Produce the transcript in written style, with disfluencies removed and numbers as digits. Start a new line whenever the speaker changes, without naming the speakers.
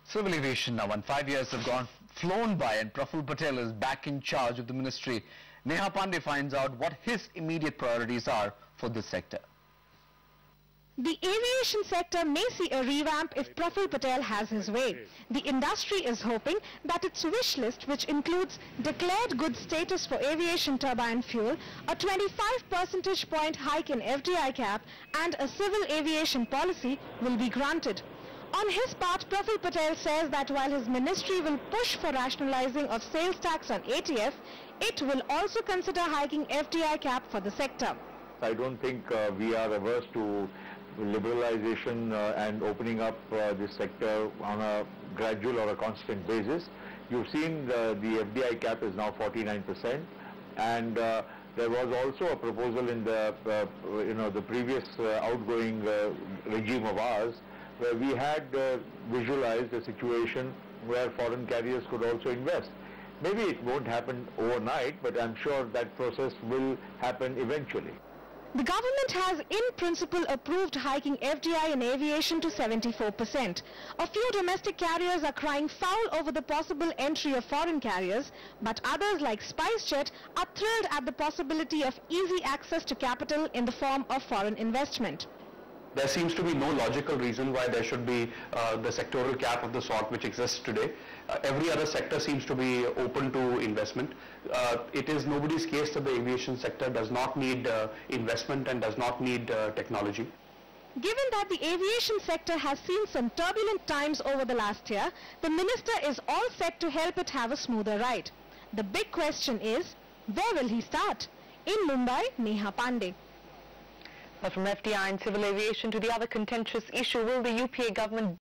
Civil aviation now, and 5 years have flown by, and Praful Patel is back in charge of the ministry. Neha Pandey finds out what his immediate priorities are for this sector.
The aviation sector may see a revamp if Praful Patel has his way. The industry is hoping that its wish list, which includes declared good status for aviation turbine fuel, a 25 percentage point hike in FDI cap and a civil aviation policy, will be granted. On his part, Praful Patel says that while his ministry will push for rationalizing of sales tax on ATF, it will also consider hiking FDI cap for the sector.
I don't think we are averse to liberalization and opening up this sector on a gradual or a constant basis. You've seen the FDI cap is now 49%, and there was also a proposal in the the previous outgoing regime of ours, where we had visualized a situation where foreign carriers could also invest. Maybe it won't happen overnight, but I'm sure that process will happen eventually.
The government has in principle approved hiking FDI in aviation to 74%. A few domestic carriers are crying foul over the possible entry of foreign carriers, but others like SpiceJet are thrilled at the possibility of easy access to capital in the form of foreign investment.
There seems to be no logical reason why there should be the sectoral cap of the sort which exists today. Every other sector seems to be open to investment. It is nobody's case that the aviation sector does not need investment and does not need technology.
Given that the aviation sector has seen some turbulent times over the last year, the minister is all set to help it have a smoother ride. The big question is, where will he start? In Mumbai, Neha Pandey.
But from FDI and civil aviation to the other contentious issue, will the UPA government